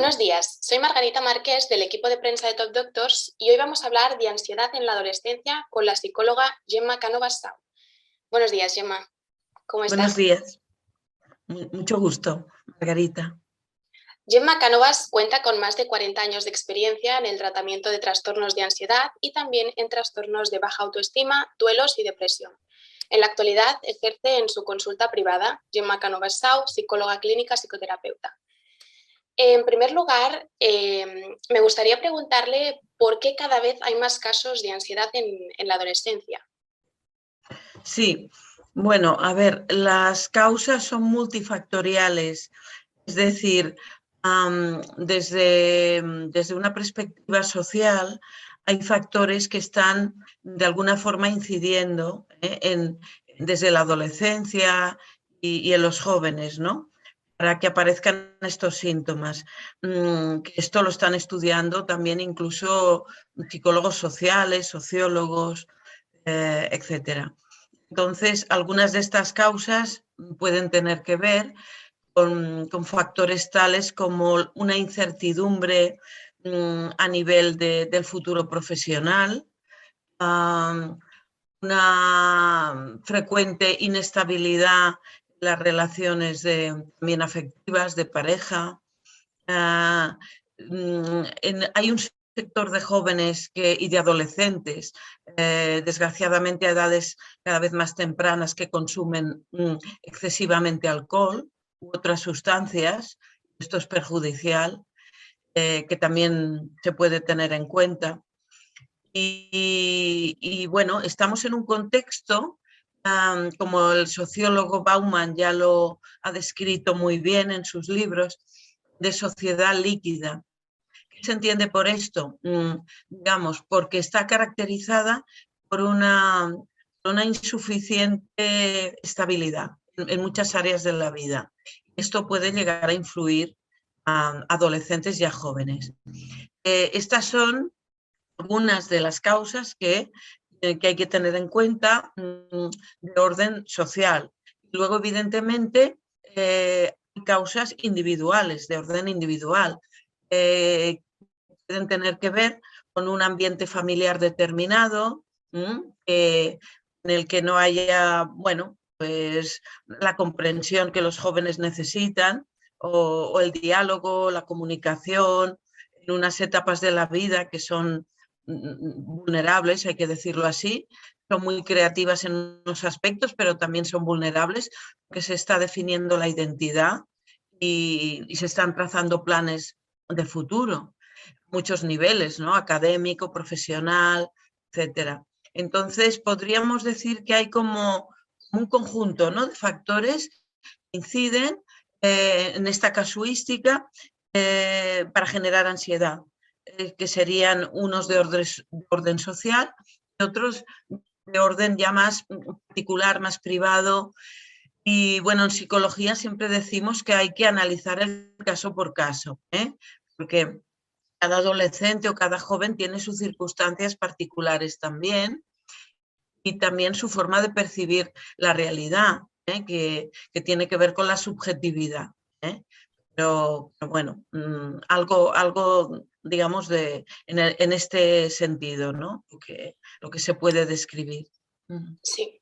Buenos días, soy Margarita Márquez del equipo de prensa de Top Doctors y hoy vamos a hablar de ansiedad en la adolescencia con la psicóloga Gemma Cánovas-Sau. Buenos días, Gemma. ¿Cómo Buenos estás? días, mucho gusto, Margarita. Gemma Cánovas cuenta con más de 40 años de experiencia en el tratamiento de trastornos de ansiedad y también en trastornos de baja autoestima, duelos y depresión. En la actualidad ejerce en su consulta privada Gemma Cánovas-Sau, psicóloga clínica psicoterapeuta. En primer lugar, me gustaría preguntarle por qué cada vez hay más casos de ansiedad en la adolescencia. Sí, bueno, a ver, las causas son multifactoriales, es decir, desde una perspectiva social hay factores que están de alguna forma incidiendo desde la adolescencia y en los jóvenes, ¿no? Para que aparezcan estos síntomas. Que esto lo están estudiando también incluso psicólogos sociales, sociólogos, etcétera. Entonces, algunas de estas causas pueden tener que ver con factores tales como una incertidumbre a nivel del futuro profesional, una frecuente inestabilidad en las relaciones también afectivas, de pareja. Hay un sector de jóvenes y de adolescentes, desgraciadamente a edades cada vez más tempranas, que consumen excesivamente alcohol u otras sustancias. Esto es perjudicial, que también se puede tener en cuenta. Y bueno, estamos en un contexto, como el sociólogo Bauman ya lo ha descrito muy bien en sus libros, de sociedad líquida. ¿Qué se entiende por esto? Digamos, porque está caracterizada por una insuficiente estabilidad en muchas áreas de la vida. Esto puede llegar a influir a adolescentes y a jóvenes. Estas son algunas de las causas que hay que tener en cuenta de orden social. Luego, evidentemente, hay causas individuales, de orden individual. Pueden tener que ver con un ambiente familiar determinado, en el que no haya, bueno, pues la comprensión que los jóvenes necesitan, o el diálogo, la comunicación, en unas etapas de la vida que son vulnerables, hay que decirlo así, son muy creativas en unos aspectos, pero también son vulnerables, porque se está definiendo la identidad y se están trazando planes de futuro, muchos niveles, ¿no? Académico, profesional, etcétera. Entonces, podríamos decir que hay como un conjunto, ¿no?, de factores que inciden en esta casuística para generar ansiedad, que serían unos de orden social y otros de orden ya más particular, más privado. Y bueno, en psicología siempre decimos que hay que analizar el caso por caso, porque cada adolescente o cada joven tiene sus circunstancias particulares también, y también su forma de percibir la realidad, que tiene que ver con la subjetividad. Pero bueno, algo digamos, en este sentido, ¿no? Lo que se puede describir Sí.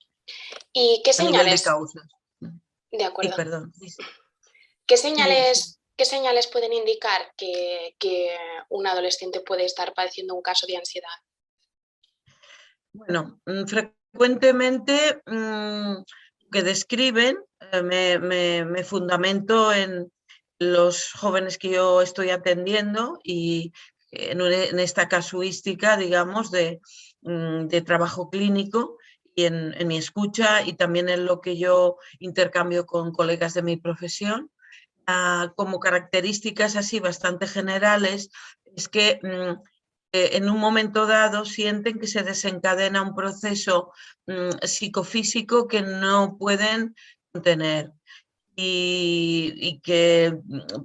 ¿Y qué a nivel de señales? causas. De Sí, acuerdo. perdón. ¿Qué Sí, sí. señales pueden indicar que un adolescente puede estar padeciendo un caso de ansiedad? Bueno, frecuentemente que describen, me fundamento en los jóvenes que yo estoy atendiendo y en esta casuística, digamos, de trabajo clínico, y en mi escucha, y también en lo que yo intercambio con colegas de mi profesión. Como características así bastante generales, es que en un momento dado sienten que se desencadena un proceso psicofísico que no pueden contener, y que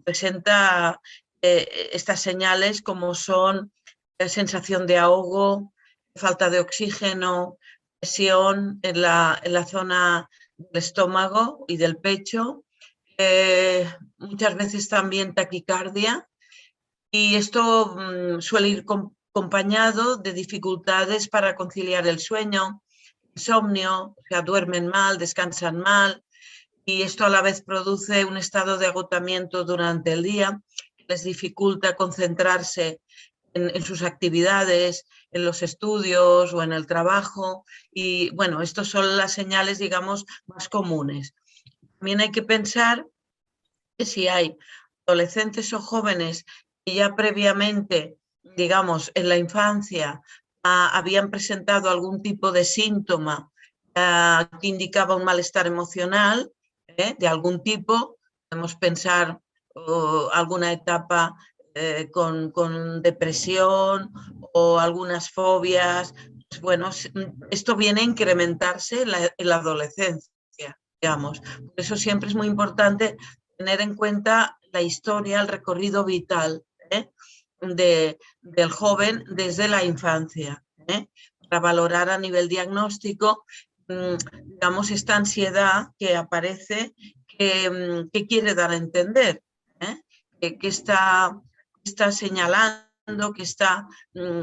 presenta estas señales, como son sensación de ahogo, falta de oxígeno, presión en la zona del estómago y del pecho, muchas veces también taquicardia, Y esto suele ir acompañado de dificultades para conciliar el sueño, insomnio, o sea, duermen mal, descansan mal, y esto a la vez produce un estado de agotamiento durante el día, les dificulta concentrarse en sus actividades, en los estudios o en el trabajo. Y bueno, estas son las señales, digamos, más comunes. También hay que pensar que si hay adolescentes o jóvenes que ya previamente, digamos, en la infancia, habían presentado algún tipo de síntoma que indicaba un malestar emocional de algún tipo, podemos pensar alguna etapa con depresión o algunas fobias. Pues bueno, esto viene a incrementarse en la adolescencia, digamos. Por eso siempre es muy importante tener en cuenta la historia, el recorrido vital del joven desde la infancia, para valorar a nivel diagnóstico, digamos, esta ansiedad que aparece, que quiere dar a entender, que está señalando, que está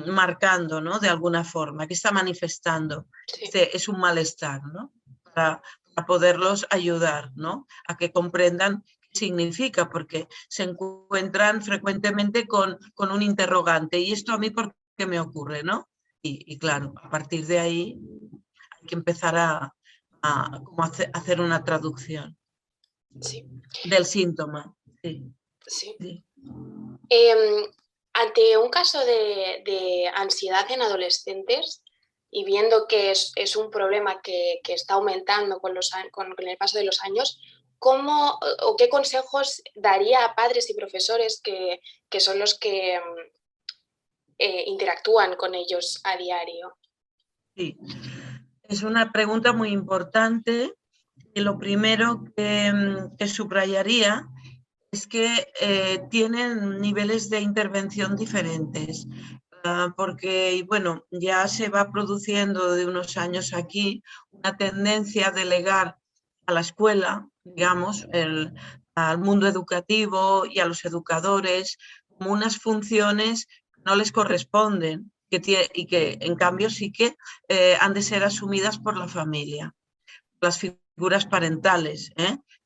marcando, ¿no? De alguna forma, que está manifestando. Sí. Es un malestar, ¿no? Para poderlos ayudar, ¿no? A que comprendan qué significa, porque se encuentran frecuentemente con un interrogante. ¿Y esto a mí por qué me ocurre, no? Y claro, a partir de ahí hay que empezar como hacer una traducción Sí, del síntoma. Sí, sí. sí. Ante un caso de ansiedad en adolescentes y viendo que es un problema que está aumentando con el paso de los años, ¿cómo o qué consejos daría a padres y profesores que son los que interactúan con ellos a diario? Sí. Es una pregunta muy importante y lo primero que subrayaría es que tienen niveles de intervención diferentes, porque, bueno, ya se va produciendo de unos años aquí una tendencia a delegar a la escuela, digamos, al mundo educativo y a los educadores como unas funciones que no les corresponden y que en cambio sí que han de ser asumidas por la familia, las figuras parentales,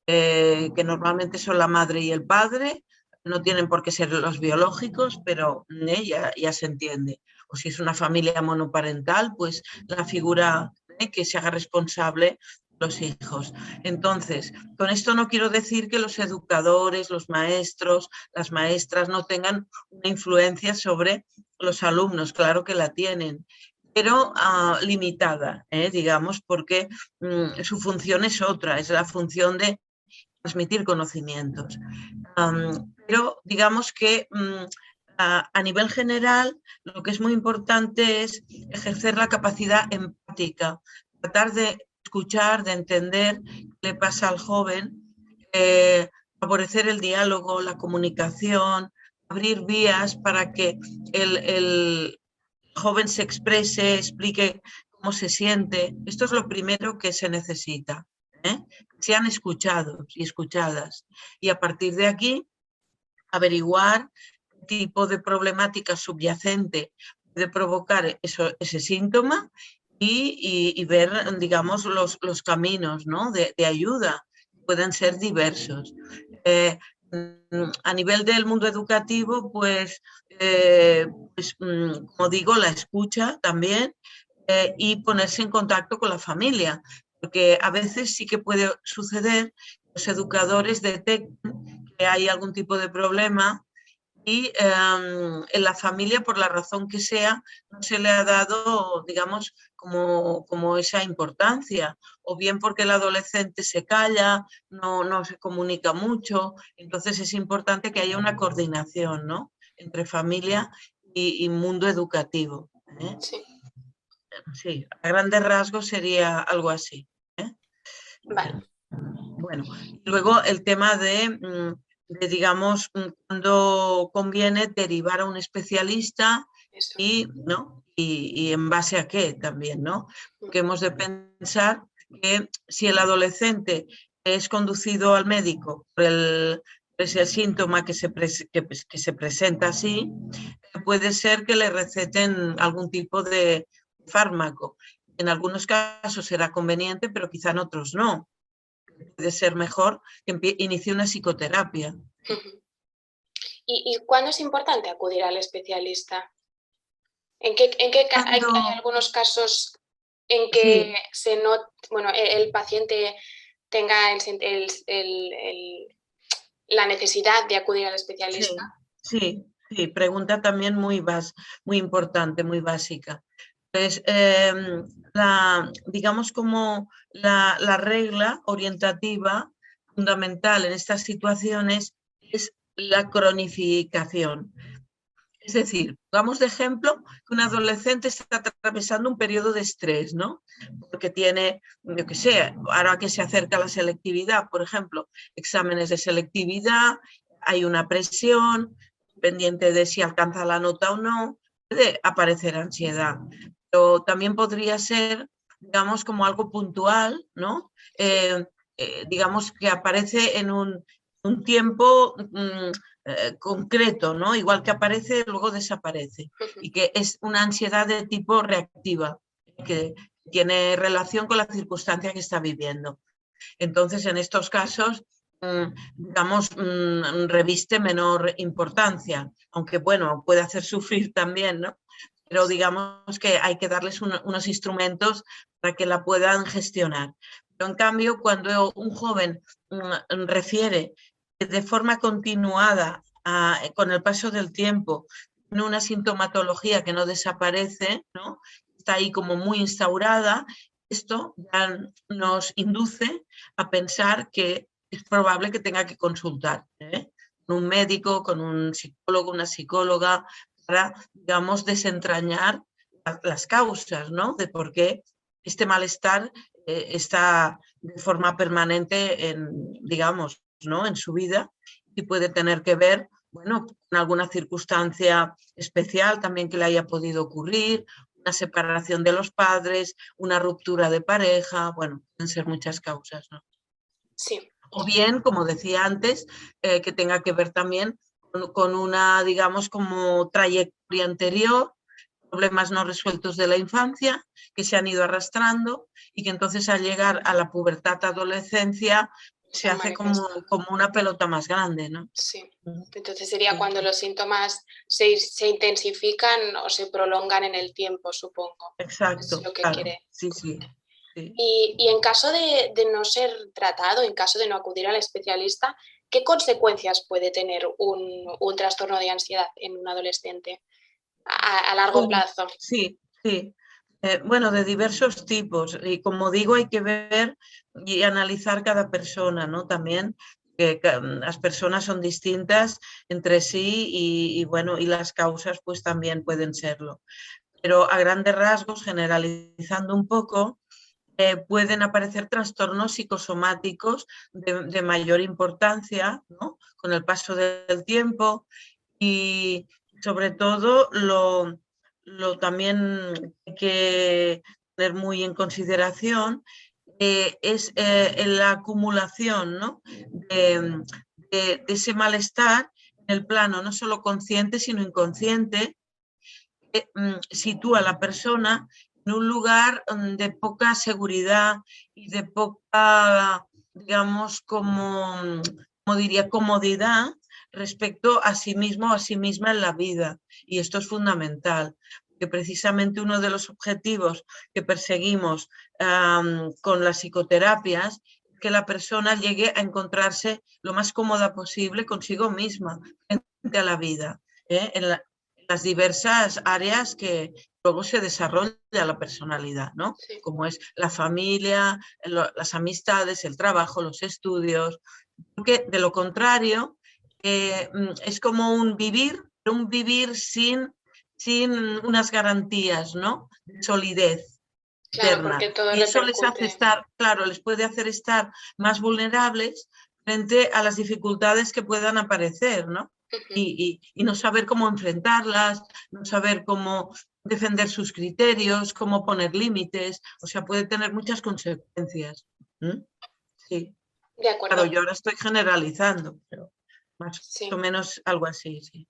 que normalmente son la madre y el padre, no tienen por qué ser los biológicos, pero ya se entiende. O si es una familia monoparental, pues la figura que se haga responsable de los hijos. Entonces, con esto no quiero decir que los educadores, los maestros, las maestras no tengan una influencia sobre los alumnos, claro que la tienen, pero limitada, digamos, porque su función es otra, es la función de transmitir conocimientos. Pero digamos que a nivel general lo que es muy importante es ejercer la capacidad empática, tratar de escuchar, de entender qué le pasa al joven, favorecer el diálogo, la comunicación, abrir vías para que el joven se exprese, explique cómo se siente. Esto es lo primero que se necesita, ¿eh? Sean escuchados y escuchadas. Y a partir de aquí, averiguar qué tipo de problemática subyacente puede provocar ese síntoma y ver, digamos, los caminos, ¿no? de ayuda. Pueden ser diversos. A nivel del mundo educativo, como digo, la escucha también y ponerse en contacto con la familia, porque a veces sí que puede suceder que los educadores detecten que hay algún tipo de problema y en la familia, por la razón que sea, no se le ha dado, digamos, como esa importancia, o bien porque el adolescente se calla, no se comunica mucho. Entonces es importante que haya una coordinación, ¿no? Entre familia y mundo educativo, ¿eh? Sí, Sí, a grandes rasgos sería algo así, ¿eh? vale, Bueno, y luego el tema digamos, cuando conviene derivar a un especialista eso. ¿no? Y en base a qué también, ¿no? Porque hemos de pensar que si el adolescente es conducido al médico por ese síntoma que se presenta así, puede ser que le receten algún tipo de fármaco. En algunos casos será conveniente, pero quizá en otros no. Puede ser mejor que inicie una psicoterapia. ¿Y cuándo es importante acudir al especialista? Hay Cuando, algunos casos en que sí, bueno, el paciente tenga la necesidad de acudir al especialista? sí, sí, sí, pregunta también muy importante, muy básica. Pues digamos como la regla orientativa fundamental en estas situaciones es la cronificación. Es decir, pongamos de ejemplo que un adolescente está atravesando un periodo de estrés, ¿no? Porque tiene, yo qué sé, ahora que se acerca la selectividad, por ejemplo, exámenes de selectividad, hay una presión pendiente de si alcanza la nota o no, puede aparecer ansiedad. Pero también podría ser, digamos, como algo puntual, ¿no? Digamos que aparece en un tiempo concreto, ¿no? Igual que aparece, luego desaparece. Y que es una ansiedad de tipo reactiva, que tiene relación con la circunstancia que está viviendo. Entonces, en estos casos, digamos, reviste menor importancia, aunque bueno, puede hacer sufrir también, ¿no? Pero digamos que hay que darles unos instrumentos para que la puedan gestionar. Pero en cambio, cuando un joven refiere de forma continuada con el paso del tiempo en una sintomatología que no desaparece, ¿no? Está ahí como muy instaurada, esto ya nos induce a pensar que es probable que tenga que consultar con un médico, con un psicólogo, una psicóloga, para, digamos, desentrañar las causas, ¿no? De por qué este malestar está de forma permanente digamos, ¿no? En su vida y puede tener que ver, bueno, con alguna circunstancia especial también que le haya podido ocurrir, una separación de los padres, una ruptura de pareja, bueno, pueden ser muchas causas, ¿no? Sí. O bien, como decía antes, que tenga que ver también con una, digamos, como trayectoria anterior, problemas no resueltos de la infancia que se han ido arrastrando y que entonces al llegar a la pubertad, adolescencia, Se se han hace manifestado. como una pelota más grande, ¿no? Sí. Entonces sería Sí, cuando los síntomas se intensifican o se prolongan en el tiempo, supongo. Es exacto, lo que claro, quiere. sí, sí, sí. Y en caso de no ser tratado, en caso de no acudir al especialista, ¿qué consecuencias puede tener un trastorno de ansiedad en un adolescente a largo plazo? Sí, sí. Bueno, de diversos tipos. Y como digo, hay que ver y analizar cada persona, ¿no? También que las personas son distintas entre sí bueno, y las causas pues también pueden serlo. Pero a grandes rasgos, generalizando un poco, pueden aparecer trastornos psicosomáticos de mayor importancia, ¿no? Con el paso del tiempo y sobre todo lo también hay que tener muy en consideración es la acumulación, ¿no? de ese malestar en el plano no solo consciente sino inconsciente que sitúa a la persona en un lugar de poca seguridad y de poca, digamos, como diría, comodidad respecto a sí mismo o a sí misma en la vida. Y esto es fundamental, que precisamente uno de los objetivos que perseguimos con las psicoterapias es que la persona llegue a encontrarse lo más cómoda posible consigo misma frente a la vida, en las diversas áreas que luego se desarrolla la personalidad, ¿no? Sí, Como es la familia, las amistades, el trabajo, los estudios, porque de lo contrario es como un vivir sin unas garantías, ¿no? De solidez claro, interna. porque todo Y eso les hace repercute. estar, claro, les puede hacer estar más vulnerables frente a las dificultades que puedan aparecer, ¿no? Ujú. Y no saber cómo enfrentarlas, no saber cómo defender sus criterios, cómo poner límites, o sea, puede tener muchas consecuencias. ¿Mm? Sí, De claro, acuerdo. yo ahora estoy generalizando, pero... Más Sí, o menos algo así, sí.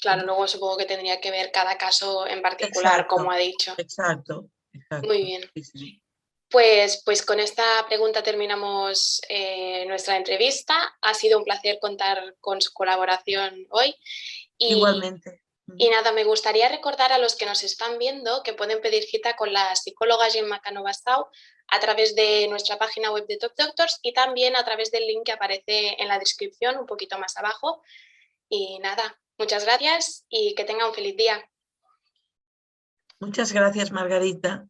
claro, luego supongo que tendría que ver cada caso en particular, como Exacto, ha dicho. exacto, Muy exacto. bien. Sí, sí. Pues con esta pregunta terminamos nuestra entrevista. Ha sido un placer contar con su colaboración hoy. Y, Igualmente. y nada, me gustaría recordar a los que nos están viendo que pueden pedir cita con la psicóloga Gemma Cano Bastau a través de nuestra página web de Top Doctors y también a través del link que aparece en la descripción un poquito más abajo. Y nada, muchas gracias y que tenga un feliz día. Muchas gracias, Margarita.